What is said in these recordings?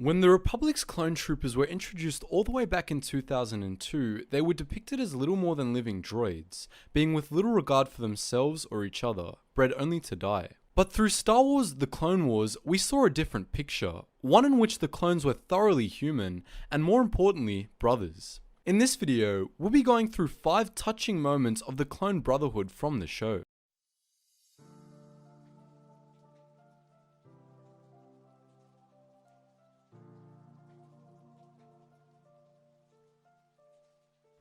When the Republic's clone troopers were introduced all the way back in 2002, they were depicted as little more than living droids, being with little regard for themselves or each other, bred only to die. But through Star Wars: The Clone Wars, we saw a different picture, one in which the clones were thoroughly human, and more importantly, brothers. In this video, we'll be going through 5 touching moments of the clone Brotherhood from the show.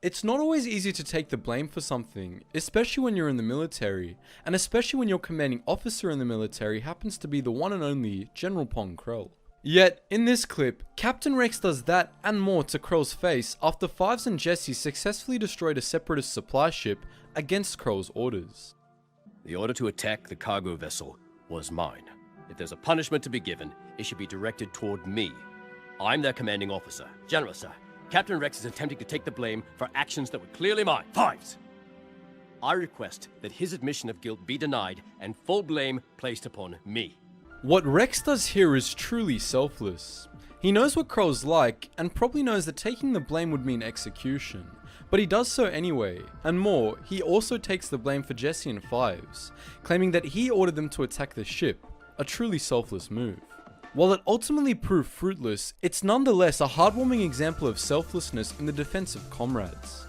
It's not always easy to take the blame for something, especially when you're in the military, and especially when your commanding officer in the military happens to be the one and only General Pong Krell. Yet, in this clip, Captain Rex does that and more to Krell's face after Fives and Jesse successfully destroyed a separatist supply ship against Krell's orders. The order to attack the cargo vessel was mine. If there's a punishment to be given, it should be directed toward me. I'm their commanding officer. General, sir. Captain Rex is attempting to take the blame for actions that were clearly mine. Fives! I request that his admission of guilt be denied and full blame placed upon me. What Rex does here is truly selfless. He knows what Krell's like, and probably knows that taking the blame would mean execution. But he does so anyway, and more, he also takes the blame for Jesse and Fives, claiming that he ordered them to attack the ship, a truly selfless move. While it ultimately proved fruitless, it's nonetheless a heartwarming example of selflessness in the defense of comrades.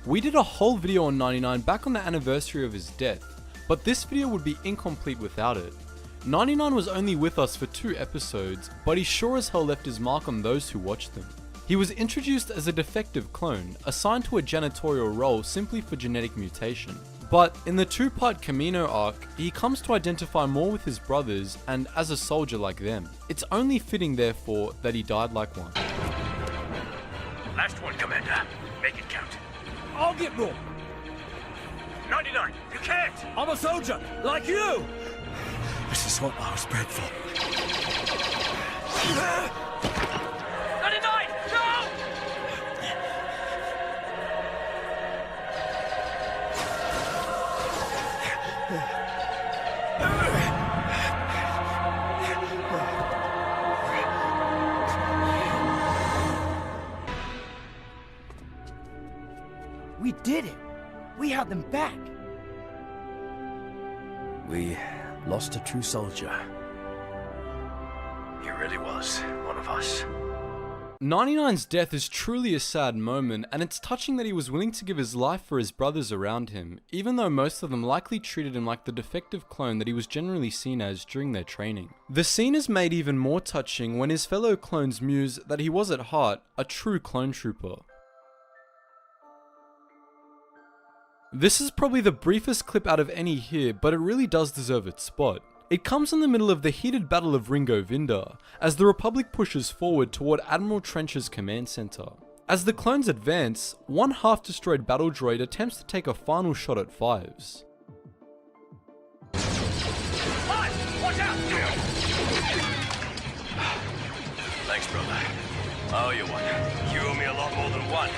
We did a whole video on 99 back on the anniversary of his death, but this video would be incomplete without it. 99 was only with us for 2 episodes, but he sure as hell left his mark on those who watched them. He was introduced as a defective clone, assigned to a janitorial role simply for genetic mutation. But in the 2-part Camino arc, he comes to identify more with his brothers and as a soldier like them. It's only fitting therefore that he died like one. Last one, Commander. Make it count. I'll get more. 99, you can't! I'm a soldier, like you! This is what I was bred for. 99, no! We did it! We have them back! We lost a true soldier. He really was one of us. 99's death is truly a sad moment, and it's touching that he was willing to give his life for his brothers around him, even though most of them likely treated him like the defective clone that he was generally seen as during their training. The scene is made even more touching when his fellow clones muse that he was at heart a true clone trooper. This is probably the briefest clip out of any here, but it really does deserve its spot. It comes in the middle of the heated battle of Ringo Vinda, as the Republic pushes forward toward Admiral Trench's command center. As the clones advance, one half-destroyed battle droid attempts to take a final shot at Fives. Five, watch out! Thanks, brother. Oh, you won. You owe me a lot more than one.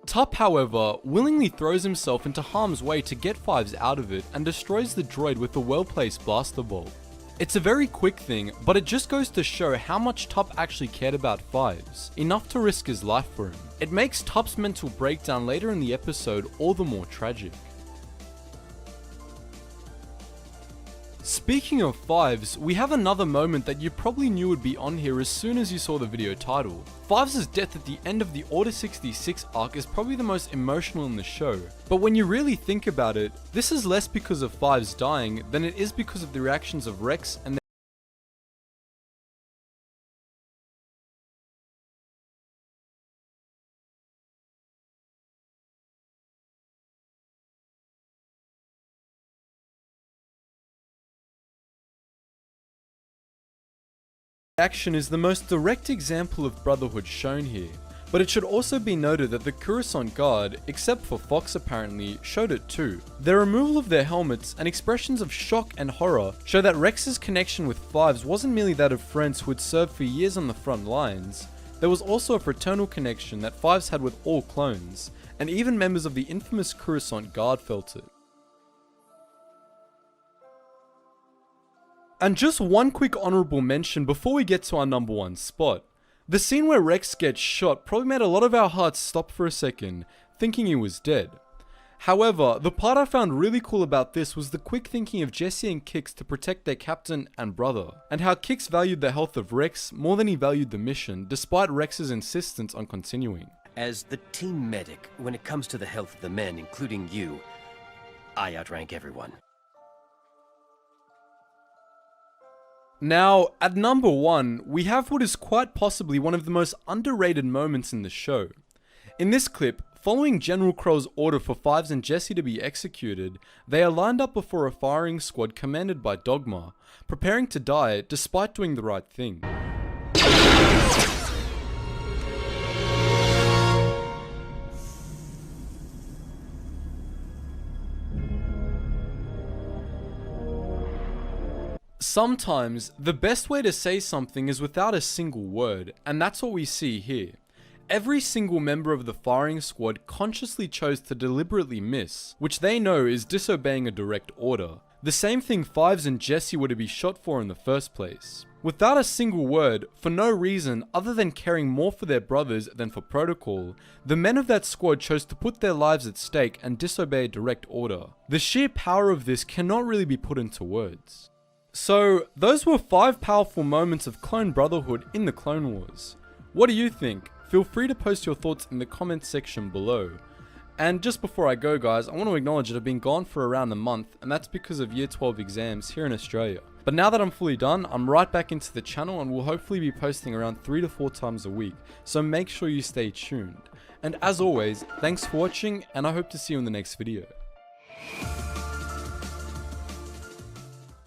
Tup, however, willingly throws himself into harm's way to get Fives out of it and destroys the droid with a well-placed blaster bolt. It's a very quick thing, but it just goes to show how much Tup actually cared about Fives, enough to risk his life for him. It makes Tup's mental breakdown later in the episode all the more tragic. Speaking of Fives, we have another moment that you probably knew would be on here as soon as you saw the video title. Fives' death at the end of the Order 66 arc is probably the most emotional in the show, but when you really think about it, this is less because of Fives dying than it is because of the reactions of Rex and action is the most direct example of Brotherhood shown here, but it should also be noted that the Coruscant Guard, except for Fox apparently, showed it too. Their removal of their helmets and expressions of shock and horror show that Rex's connection with Fives wasn't merely that of friends who had served for years on the front lines. There was also a fraternal connection that Fives had with all clones, and even members of the infamous Coruscant Guard felt it. And just one quick honorable mention before we get to our number 1 spot. The scene where Rex gets shot probably made a lot of our hearts stop for a second, thinking he was dead. However, the part I found really cool about this was the quick thinking of Jesse and Kix to protect their captain and brother, and how Kix valued the health of Rex more than he valued the mission, despite Rex's insistence on continuing. As the team medic, when it comes to the health of the men, including you, I outrank everyone. Now, at number 1, we have what is quite possibly one of the most underrated moments in the show. In this clip, following General Crow's order for Fives and Jesse to be executed, they are lined up before a firing squad commanded by Dogma, preparing to die despite doing the right thing. Sometimes, the best way to say something is without a single word, and that's what we see here. Every single member of the firing squad consciously chose to deliberately miss, which they know is disobeying a direct order. The same thing Fives and Jesse were to be shot for in the first place. Without a single word, for no reason other than caring more for their brothers than for protocol, the men of that squad chose to put their lives at stake and disobey a direct order. The sheer power of this cannot really be put into words. So, those were 5 powerful moments of clone brotherhood in the Clone Wars. What do you think? Feel free to post your thoughts in the comments section below. And just before I go guys, I want to acknowledge that I've been gone for around a month, and that's because of year 12 exams here in Australia. But now that I'm fully done, I'm right back into the channel and will hopefully be posting around 3 to 4 times a week, so make sure you stay tuned. And as always, thanks for watching, and I hope to see you in the next video.